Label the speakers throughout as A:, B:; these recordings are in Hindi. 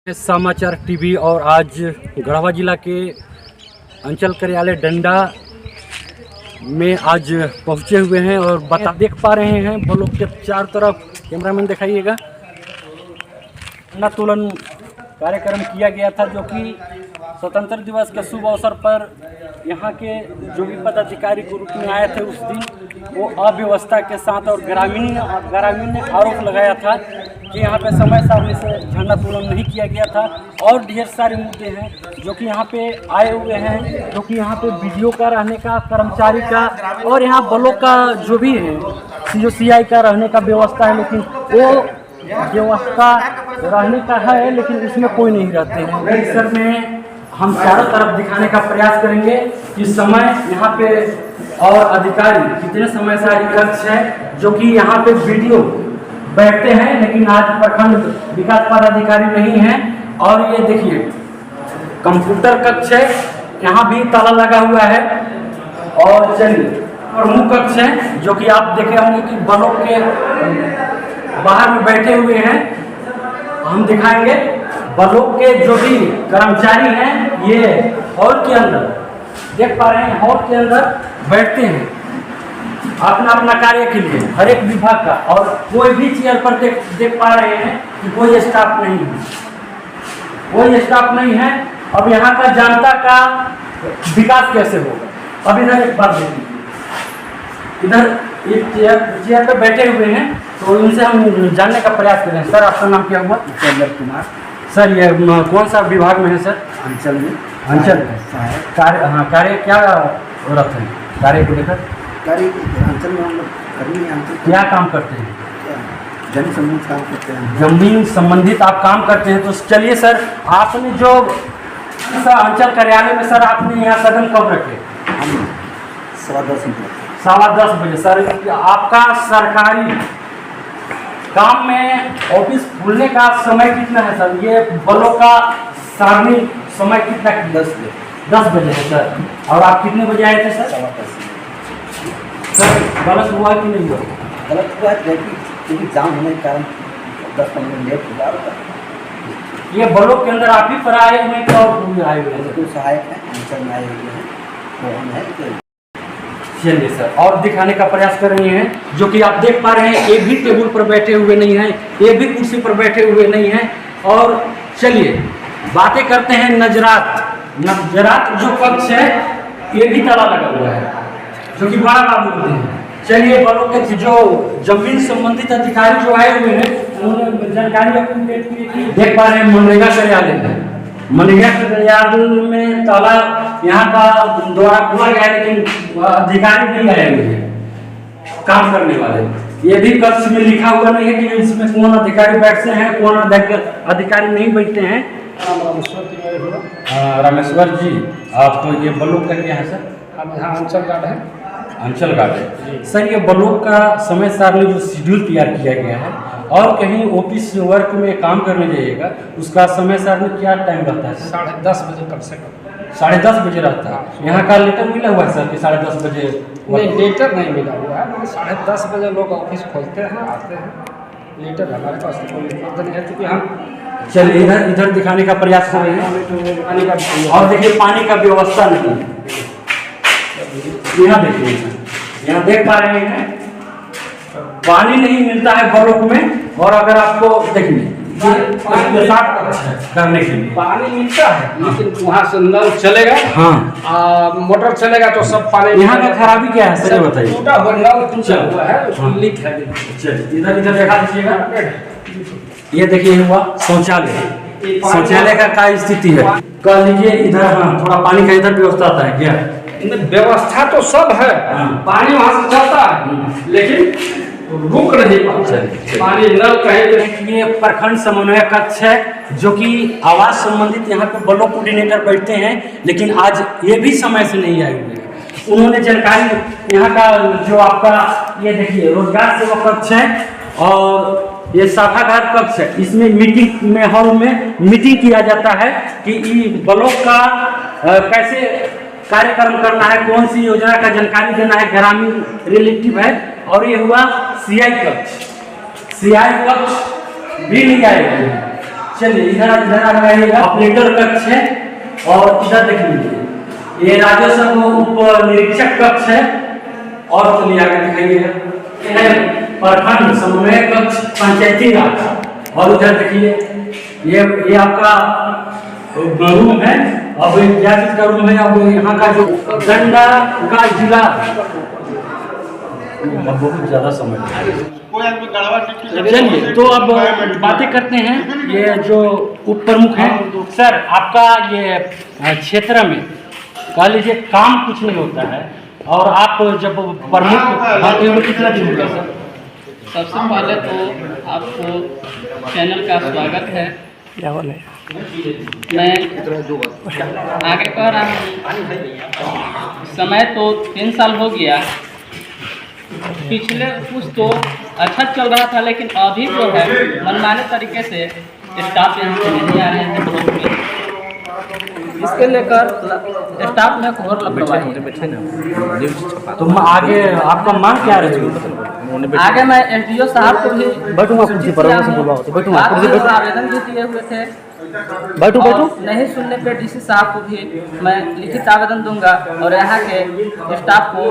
A: समाचार टीवी और आज गढ़वा जिला के अंचल कार्यालय डंडा में आज पहुंचे हुए हैं और बता देख पा रहे हैं ब्लॉक के चारों तरफ कैमरामैन दिखाइएगा तुलन कार्यक्रम किया गया था जो कि स्वतंत्र दिवस के शुभ अवसर पर यहाँ के जो भी पदाधिकारी के रूप में आए थे उस दिन वो अव्यवस्था के साथ और ग्रामीण ने आरोप लगाया था कि यहाँ पे समय सारणी से झंडा तोलन नहीं किया गया था और ढेर सारे मुद्दे हैं जो कि यहाँ पे आए हुए हैं जो कि यहाँ पे वीडियो का रहने का कर्मचारी का और यहाँ ब्लॉक का जो भी है COCI का रहने का व्यवस्था है लेकिन वो व्यवस्था रहने का है लेकिन उसमें कोई नहीं रहते हैं। परिसर में हम चारों तरफ दिखाने का प्रयास करेंगे कि समय यहाँ पे और अधिकारी कितने समय से कक्ष है जो कि यहाँ पे वीडियो बैठते हैं लेकिन आज प्रखंड विकास पदाधिकारी नहीं है। और ये देखिए कंप्यूटर कक्ष है, यहाँ भी ताला लगा हुआ है। और चलिए प्रमुख कक्ष है जो कि आप देखे होंगे कि ब्लॉक के बाहर में बैठे हुए हैं। हम दिखाएंगे ब्लॉक के जो भी कर्मचारी हैं ये हॉल के अंदर देख पा रहे हैं, हॉल के अंदर बैठते हैं अपना अपना कार्य के लिए हर एक विभाग का। और कोई भी चेयर पर देख पा रहे हैं कि कोई स्टाफ नहीं है, कोई स्टाफ नहीं है। अब यहाँ का जनता का विकास कैसे होगा। अब इधर एक बात देखिए, इधर एक चेयर पर बैठे हुए हैं तो इनसे हम जानने का प्रयास करें। सर आपका नाम क्या हुआ?
B: चंद्र कुमार।
A: सर ये कौन सा विभाग में है सर?
B: अंचल में।
A: अंचल कार्य, हाँ कार्य क्या रखते हैं? कार्य को लेकर
B: कार्य अंचल में हम लोग कर्मी अंचल
A: क्या काम करते हैं?
B: जमीन संबंधित काम करते हैं।
A: जमीन संबंधित आप काम करते हैं। तो चलिए सर, आपने जो अंचल कार्यालय में सर आपने यहाँ कदम कब रखे?
B: हम 10:15
A: 10:15 बजे। सर आपका सरकारी काम में ऑफिस खुलने का समय कितना है सर? ये ब्लॉक का सारणी समय कितना? 10 बजे है सर। और आप कितने बजे आए थे सर?
B: 10:15।
A: सर गलत हुआ कि नहीं हुआ?
B: गलत हुआ क्योंकि जाम होने के कारण 10-15 मिनट लेट हुआ।
A: ये ब्लॉक के अंदर आप ही पर आए हुए हैं और आए हुए हैं?
B: कोई सहायक है अंचल में आए हुए हैं वो हम है।
A: चलिए सर, और दिखाने का प्रयास कर रहे हैं जो कि आप देख पा रहे हैं एक भी टेबल पर बैठे हुए नहीं हैं, एक भी कुर्सी पर बैठे हुए नहीं हैं। और चलिए बातें करते हैं नजरात जो कक्ष है ये भी ताला लगा हुआ है जो कि बड़ा काम होते हैं। चलिए ब्लॉक के जो जमीन संबंधित अधिकारी जो आए हुए हैं उन्होंने जानकारी अपनी देख पा रहे हैं। मनरेगा कार्यालय में ताला यहाँ का द्वारा खुला गया लेकिन अधिकारी नहीं आए हुए हैं काम करने वाले। ये भी कक्ष में लिखा हुआ नहीं है कि इसमें कौन अधिकारी बैठते हैं कौन अधिकारी नहीं बैठते हैं। रामेश्वर जी, आप ये ब्लॉक का क्या है सर?
C: हम यहाँ अंचल गार्ड है।
A: अंचल गार्ड है सर। ये ब्लॉक का समय सारणी जो शेड्यूल तैयार किया गया है और कहीं ऑफिस वर्क में काम करने जाइएगा उसका समय सारणी क्या टाइम रहता है?
C: 10:30 बजे कम से कम।
A: 10:30 बजे रहता है। यहाँ का लेटर मिला हुआ है सर कि 10:30 बजे?
C: नहीं, लेटर नहीं मिला हुआ है लेकिन 10:30 बजे लोग ऑफिस खोलते हैं आते हैं। लेटर हमारे पास कोई उपलब्ध नहीं है क्योंकि हम
A: चलिए इधर दिखाने का प्रयास कर रहे हैं।
C: पानी का
A: और देखिए पानी का व्यवस्था नहीं है। यहाँ देखिए, यहाँ देख पा रहे हैं पानी नहीं मिलता है ब्लॉक में। और अगर आपको देखिए करने के लिए
C: पानी मिलता है लेकिन वहाँ से नल चलेगा,
A: हाँ
C: मोटर चलेगा तो सब पानी।
A: यहाँ का खराबी क्या है सर बताइए?
C: टूटा हुआ नल टूटा हुआ है, उसमें लीक है।
A: चलिए इधर देखा दीजिएगा। ये देखिए हुआ शौचालय का स्थिति है। कह लीजिए इधर हाँ थोड़ा पानी का इधर व्यवस्था आता है क्या?
C: व्यवस्था तो सब है, पानी वहाँ से चलता है लेकिन रुक नहीं पाता पानी नल कहीं।
A: ये प्रखंड समन्वय कक्ष है जो कि आवास संबंधित यहाँ पे ब्लॉक कोऑर्डिनेटर बैठते हैं लेकिन आज ये भी समय से नहीं आए हुए हैं। उन्होंने जानकारी यहाँ का जो आपका ये देखिए रोजगार सेवा कक्ष है और ये सभागार कक्ष है। इसमें मीटिंग में हॉल में मीटिंग किया जाता है कि ब्लॉक का कैसे कार्यक्रम करना है, कौन सी योजना का जानकारी देना है, ग्रामीण रिलेटिव है। और ये हुआ CI कक्ष भी नहीं आए हुए हैं। चलिए इधर इधर आ जाइएगा। ऑपरेटर कक्ष है और इधर देख लीजिए ये राजस्व उप निरीक्षक कक्ष है। और चलिए आगे दिखाइएगा प्रखंड समन्वय कक्ष पंचायती राज। और उधर देखिए ये आपका रूम है। अब क्या चीज का रूम है? अब यहाँ का जो डंडा का जिला बहुत ज्यादा समझ। चलिए तो अब बातें करते हैं ये जो उप प्रमुख हैं। सर आपका ये क्षेत्र में कह लीजिए काम कुछ नहीं होता है और आप जब प्रमुख बनते हो कितना दिन होगा सर?
D: सबसे पहले तो आपको चैनल का स्वागत है। मैं आगे कह रहा हूँ समय तो 3 साल हो गया। पिछले कुछ तो अच्छा चल रहा था लेकिन अभी जो है मनमाने तरीके से स्टाफ यहाँ से नहीं आ रहे हैं ब्लॉक में। इसके लेकर स्टाफ में घोर लापरवाही है।
A: तो आगे आपका मांग क्या रही?
D: आगे मैं एसडीओ साहब को भी आवेदन भी दिए हुए थे। बैठो नहीं सुनने पे डीसी साहब को भी मैं लिखित आवेदन दूंगा और यहाँ के स्टाफ को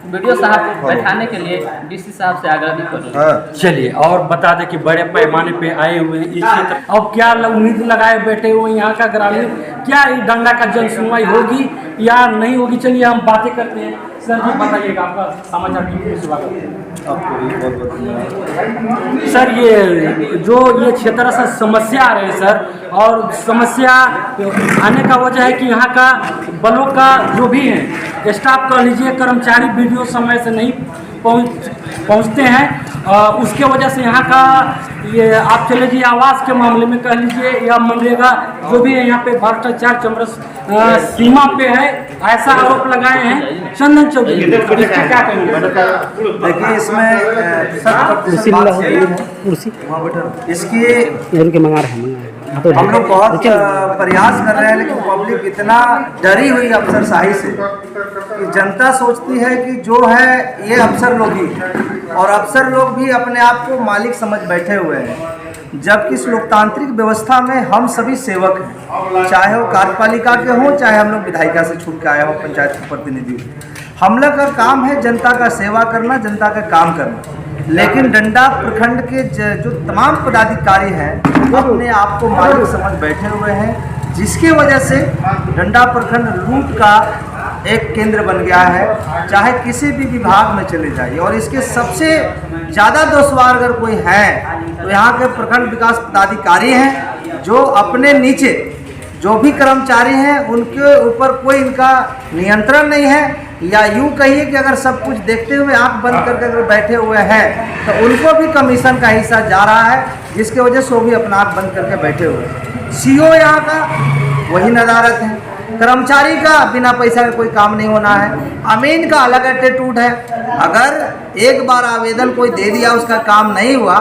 D: वीडियो साहब को बैठाने के लिए डीसी साहब से आग्रह भी करूँगा।
A: चलिए और बता दें कि बड़े पैमाने पे आए हुए हैं इस क्षेत्र। अब क्या उम्मीद लगाए बैठे हुए यहाँ का ग्रामीण, क्या डंडा का जन सुनवाई होगी या नहीं होगी? चलिए हम बातें करते हैं। सर जी बताइएगा, आपका समाचार टीवी में स्वागत है। सर ये जो ये क्षेत्र से समस्या आ रही है सर, और समस्या आने का वजह है कि यहाँ का बलों का जो भी है स्टाफ कह लीजिए कर्मचारी वीडियो समय से नहीं पहुँचते हैं। उसके वजह से यहाँ का ये आप चले जाइए आवास के मामले में कह लीजिए या मनरेगा जो भी है यहाँ पे भ्रष्टाचार चमरस सीमा पे है, ऐसा आरोप लगाए हैं चंदन चौधरी। क्या कहेंगे?
B: देखिए इसमें इसकी हम लोग बहुत प्रयास कर रहे हैं लेकिन पब्लिक इतना डरी हुई अफसरशाही से कि जनता सोचती है कि जो है ये अफसर लोग ही, और अफसर लोग भी अपने आप को मालिक समझ बैठे हुए हैं। जबकि इस लोकतांत्रिक व्यवस्था में हम सभी सेवक हैं, चाहे वो कार्यपालिका के हों चाहे हम लोग विधायिका से छूट के आए हों, पंचायत के प्रतिनिधि हों। हम लोग का काम है जनता का सेवा करना, जनता का काम करना। लेकिन डंडा प्रखंड के जो तमाम पदाधिकारी हैं वो अपने आप को मालिक समझ बैठे हुए हैं, जिसके वजह से डंडा प्रखंड लूट का एक केंद्र बन गया है। चाहे किसी भी विभाग में चले जाइए, और इसके सबसे ज़्यादा दोषवार अगर कोई है तो यहाँ के प्रखंड विकास पदाधिकारी हैं, जो अपने नीचे जो भी कर्मचारी हैं उनके ऊपर कोई इनका नियंत्रण नहीं है, या यूँ कहिए कि अगर सब कुछ देखते हुए आंख बंद करके अगर बैठे हुए हैं तो उनको भी कमीशन का हिस्सा जा रहा है, जिसके वजह से वो भी अपना आंख बंद करके बैठे हुए हैं। सीओ यहाँ का वही नदारत है, कर्मचारी का बिना पैसा का कोई काम नहीं होना है, अमीन का अलग एटीट्यूड है। अगर एक बार आवेदन कोई दे दिया उसका काम नहीं हुआ,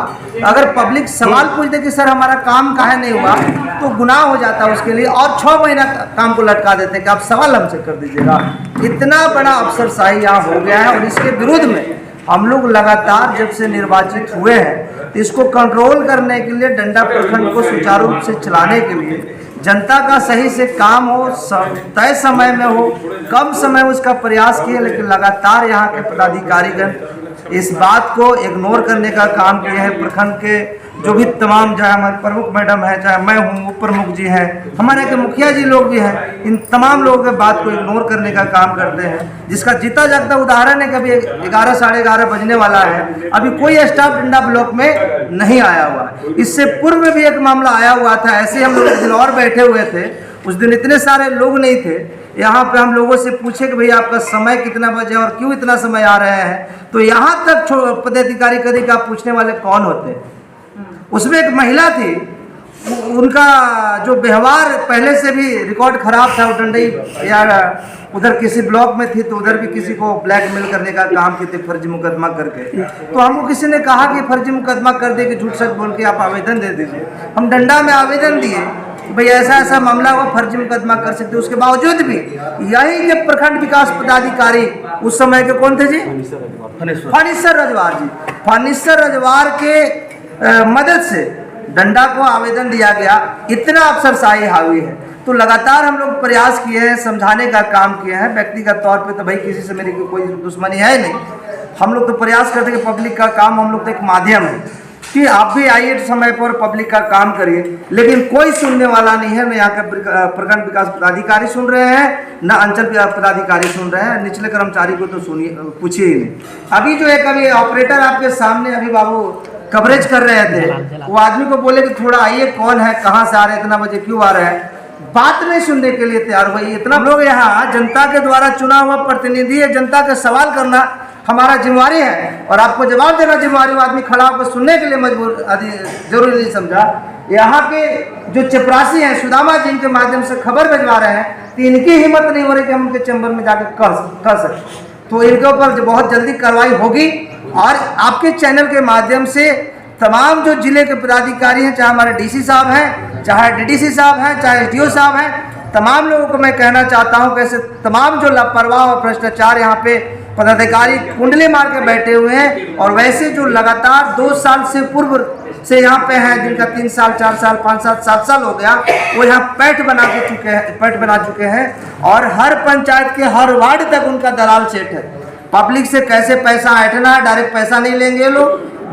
B: अगर पब्लिक सवाल पूछ दे कि सर हमारा काम काहे नहीं हुआ, तो गुनाह हो जाता है उसके लिए, और 6 महीना काम को लटका देते हैं कि आप सवाल हमसे कर दीजिएगा। इतना बड़ा अफसरशाही यहाँ हो गया है, और इसके विरुद्ध में हम लोग लगातार जब से निर्वाचित हुए हैं तो इसको कंट्रोल करने के लिए, डंडा प्रखंड को सुचारू रूप से चलाने के लिए, जनता का सही से काम हो, तय समय में हो, कम समय में उसका प्रयास किए, लेकिन लगातार यहाँ के पदाधिकारीगण इस बात को इग्नोर करने का काम किए हैं। प्रखंड के जो भी तमाम, चाहे हमारे प्रमुख मैडम है, चाहे मैं हूँ, उप प्रमुख जी हैं, हमारे के मुखिया जी लोग भी हैं, इन तमाम लोगों के बात को इग्नोर करने का काम करते हैं, जिसका जीता जागता उदाहरण है कि अभी 11 साढ़े 11 बजने वाला है, अभी कोई स्टाफ डंडा ब्लॉक में नहीं आया हुआ। इससे पूर्व में भी एक मामला आया हुआ था, ऐसे हम लोग एक दिन और बैठे हुए थे, उस दिन इतने सारे लोग नहीं थे। यहाँ पे हम लोगों से पूछे कि भैया आपका समय कितना बजे और क्यों इतना समय आ रहे हैं, तो यहाँ तक पदाधिकारी कभी कि आप पूछने वाले कौन होते हैं। उसमें एक महिला थी, उनका जो व्यवहार पहले से भी रिकॉर्ड खराब था, डंडई या उधर किसी ब्लॉक में थी तो उधर भी किसी को ब्लैकमेल करने का काम किए थे फर्जी मुकदमा करके। तो हमको किसी ने कहा कि फर्जी मुकदमा कर दे कि झूठ सच बोल के आप आवेदन दे दीजिए। हम डंडा में आवेदन दिए भाई ऐसा ऐसा मामला हुआ, फर्जी मुकदमा कर सकते। उसके बावजूद भी यही के प्रखंड विकास पदाधिकारी उस समय के कौन थे जी? फानिस्टर रजवार जी। फानिस्टर रजवार के मदद से डंडा को आवेदन दिया गया, इतना अफसरशाही हावी है। तो लगातार हम लोग प्रयास किए हैं, समझाने का काम किए हैं। व्यक्तिगत तौर पे तो भाई किसी से मेरी कोई दुश्मनी है नहीं। हम लोग तो प्रयास करते हैं कि पब्लिक का काम हम लोग तो एक माध्यम है कि आप भी आइए समय पर पब्लिक का काम करिए, लेकिन कोई सुनने वाला नहीं है। न यहाँ के प्रखंड विकास पदाधिकारी सुन रहे हैं, न अंचल पदाधिकारी सुन रहे हैं, निचले कर्मचारी को तो सुनिए, पूछिए ही नहीं। अभी जो एक अभी ऑपरेटर आपके सामने अभी बाबू कवरेज कर रहे थे, वो आदमी को बोले कि थोड़ा आइए, कौन है, कहाँ से आ रहे हैं, इतना बजे क्यों आ रहे हैं, बात नहीं सुनने के लिए तैयार हुई। इतना लोग यहाँ जनता के द्वारा चुना हुआ प्रतिनिधि है, जनता का सवाल करना हमारा जिम्मेवारी है और आपको जवाब देना जिम्मेवारी। वो आदमी खड़ा होकर सुनने के लिए मजबूर जरूरी नहीं समझा। यहाँ के जो चपरासी हैं सुदामा जी, इनके माध्यम से खबर भिजवा रहे हैं, तो इनकी हिम्मत नहीं हो रही कि हम उनके चैम्बर में जाकर कह सकें। तो इनके ऊपर बहुत जल्दी कार्रवाई होगी और आपके चैनल के माध्यम से तमाम जो जिले के पदाधिकारी हैं, चाहे हमारे डीसी साहब हैं, चाहे डीडीसी साहब हैं, चाहे एसडीओ साहब हैं, तमाम लोगों को मैं कहना चाहता हूं कि ऐसे तमाम जो लापरवाह और भ्रष्टाचार यहाँ पे पदाधिकारी कुंडली मार के बैठे हुए हैं, और वैसे जो लगातार 2 साल से पूर्व से यहाँ पे हैं, जिनका 3 साल 4 साल 5 साल 7 साल हो गया, वो यहाँ पैठ बना चुके हैं और हर पंचायत के हर वार्ड तक उनका दलाल सेठ है। पब्लिक से कैसे पैसा ऐंठना है, डायरेक्ट पैसा नहीं लेंगे लोग,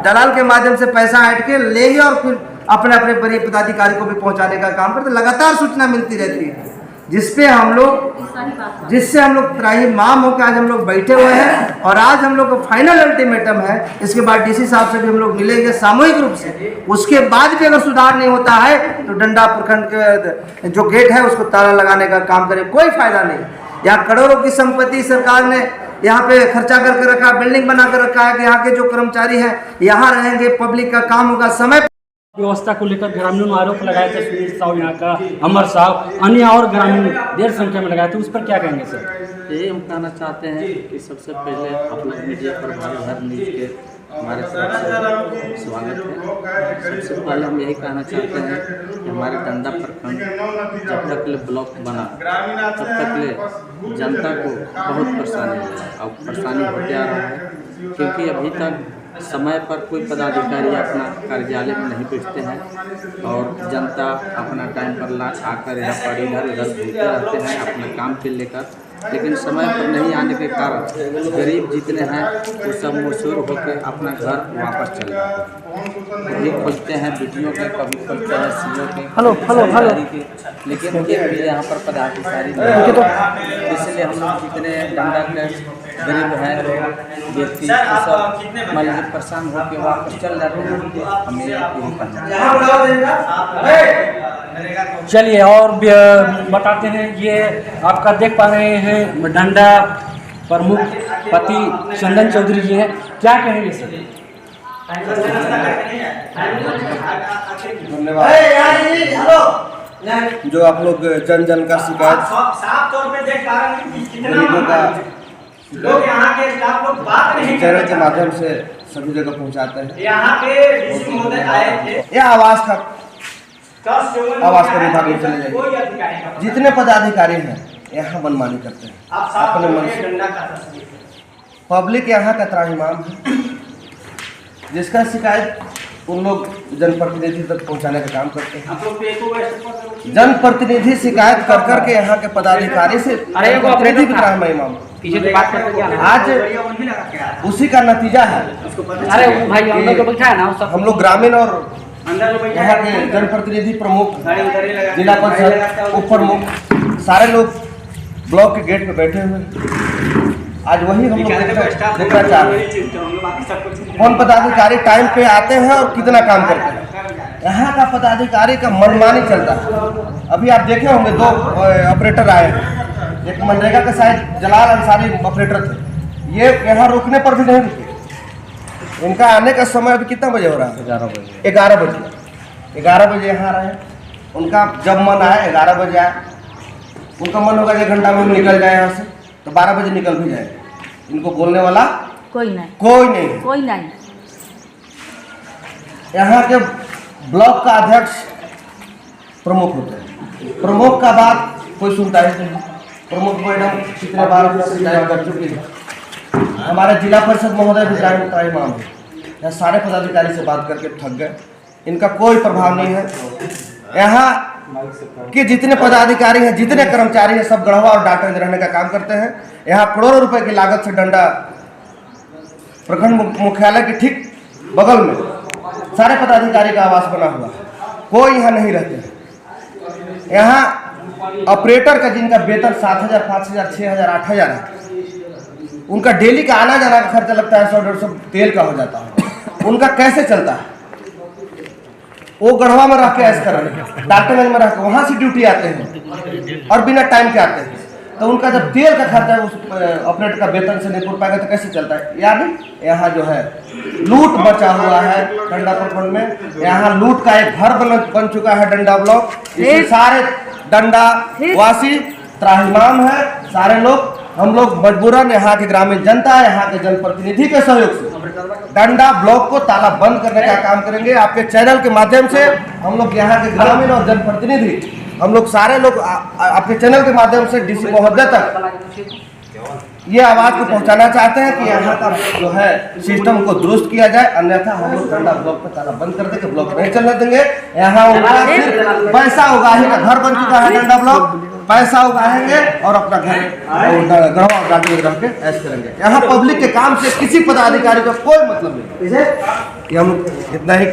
B: दलाल के माध्यम से पैसा ऐंठ के लेंगे और फिर अपने अपने बड़े पदाधिकारी को भी पहुंचाने का काम करते। लगातार सूचना मिलती रहती है, जिससे हम लोग त्राहिमाम होकर आज हम लोग बैठे हुए हैं। और आज हम लोग का फाइनल अल्टीमेटम है, इसके बाद डीसी साहब से भी हम लोग मिलेंगे सामूहिक रूप से। उसके बाद भी अगर सुधार नहीं होता है तो डंडा प्रखंड के जो गेट है उसको ताला लगाने का काम करें, कोई फायदा नहीं। यहाँ करोड़ों की संपत्ति सरकार ने यहाँ पे खर्चा करके रखा, बिल्डिंग बना कर रखा है कि यहाँ के जो कर्मचारी हैं यहाँ रहेंगे, पब्लिक का काम होगा समय।
A: व्यवस्था को लेकर ग्रामीणों ने आरोप लगाए थे, सुनील साहब यहाँ का, अमर साहब, अन्य और ग्रामीण देर संख्या में लगाए थे, उस पर क्या कहेंगे सर?
D: यही हम कहना चाहते हैं कि सबसे पहले आप लोग मीडिया पर भारत न्यूज़ के हमारे तरफ से स्वागत है। सबसे पहले हम यही कहना चाहते हैं कि हमारे डंडा प्रखंड जब तक ले ब्लॉक बना तब तक ले जनता को बहुत परेशानी है और परेशानी होते आ रहा है, क्योंकि अभी तक समय पर कोई पदाधिकारी अपना कार्यालय में नहीं पहुँचते हैं और जनता अपना टाइम पर आकर यहाँ पर इधर उधर घूमते रहते हैं अपने काम के लेकर, लेकिन समय पर नहीं आने के कारण गरीब जितने हैं वो सब मशहूर होकर अपना घर वापस चले जाते हैं। कभी खोजते हैं बीडीओ के, कभी खोजते हैं सीओ के, लेकिन एक भी यहाँ पर पदाधिकारी नहीं है। इसलिए हम लोग जितने डंडा के गरीब हैं व्यक्ति सब मान लीजिए परेशान होकर वापस चल जाते हैं। हमें यही कहना है।
A: चलिए और बताते हैं, ये आपका देख पा रहे हैं डंडा प्रमुख पति चंदन चौधरी जी हैं, क्या कहेंगे सर?
E: धन्यवाद। जो आप लोग जन जन का शिकायत गरीबों का चैनल के माध्यम से सभी जगह पहुंचाते हैं, यह आवाज़ का विभाग में चले जाइए। जितने पदाधिकारी हैं यहाँ मनमानी करते हैं अपने मन से। पब्लिक यहाँ का त्राहिमाम है, जिसका शिकायत उन लोग जनप्रतिनिधि तक पहुँचाने का काम करते हैं। जनप्रतिनिधि शिकायत कर करके यहाँ के पदाधिकारी से जनप्रतिनिधि भी त्राहिमाम आज उसी का नतीजा है। हम लोग ग्रामीण और यहाँ के जनप्रतिनिधि प्रमुख, जिला परिषद उप प्रमुख सारे लोग ब्लॉक के गेट पे बैठे हुए आज वही हम लोग देखना चाह रहे हैं कौन पदाधिकारी टाइम पे आते हैं और कितना काम करते हैं। यहाँ का पदाधिकारी का मनमानी चलता है। अभी आप देखे होंगे 2 ऑपरेटर आए हैं, एक मनरेगा के शायद जलाल अंसारी ऑपरेटर थे, ये यहाँ रुकने पर भी नहीं रुके। इनका आने का समय अभी कितना बजे हो रहा है? 11 बजे यहाँ आ रहे हैं। उनका जब मन आए 11 बजे आए, उनका मन होगा 1 घंटा में निकल जाए यहाँ से तो 12 बजे निकल भी जाए। इनको बोलने वाला कोई नहीं। यहाँ के ब्लॉक का अध्यक्ष प्रमुख होते हैं, प्रमुख का बात कोई सुनता ही नहीं। प्रमुख मैडम कितने बार शिकायत कर चुकी है। हमारे जिला परिषद महोदय भी त्राहिमाम है, यहाँ सारे पदाधिकारी से बात करके थक गए। इनका कोई प्रभाव नहीं है। यहाँ के जितने पदाधिकारी हैं, जितने कर्मचारी हैं, सब गढ़वा और डाकगंज रहने का काम करते हैं। यहाँ करोड़ों रुपए की लागत से डंडा प्रखंड मुख्यालय के ठीक बगल में सारे पदाधिकारी का आवास बना हुआ है, कोई यहाँ नहीं रहते। यहाँ ऑपरेटर का जिनका वेतन 7,000, 5,000, 6,000, 8,000 है, उनका डेली का आना जाना का खर्चा लगता है 100-150 तेल का हो जाता है। उनका कैसे चलता है? वो गढ़वा में रह के ऐसे कर रहे हैं, डाक्टरगंज में रह के वहाँ से ड्यूटी आते हैं और बिना टाइम के आते हैं, तो उनका जब तेल का खर्चा उस ऑपरेटर का वेतन से नहीं पूर पाएगा तो कैसे चलता है? यानी यहाँ जो है लूट मचा हुआ है डंडा प्रखंड में। यहाँ लूट का एक घर बन चुका है डंडा ब्लॉक। इसमें सारे डंडा वासी त्राहिमाम है, सारे लोग। हम लोग मजबूरन यहाँ के ग्रामीण जनता, यहाँ के जनप्रतिनिधि के सहयोग से डंडा ब्लॉक को ताला बंद करने का काम करेंगे। आपके चैनल के माध्यम से हम लोग यहाँ के ग्रामीण और जनप्रतिनिधि, हम लोग सारे लोग आपके चैनल के माध्यम से डीसी महोदय तक ये आवाज को पहुंचाना चाहते हैं कि यहाँ का जो है सिस्टम को दुरुस्त किया जाए, अन्यथा हम लोग डंडा ब्लॉक पे ताला बंद कर देंगे, ब्लॉक नहीं चलने देंगे। यहाँ उनका सिर्फ पैसा उगाहेगा, घर बन चुका है डंडा ब्लॉक, पैसा उगाएंगे और अपना घर गढ़वा और डाकगंज रह के ऐश करेंगे। यहाँ पब्लिक के काम से किसी पदाधिकारी का कोई मतलब नहीं है। हम इतना ही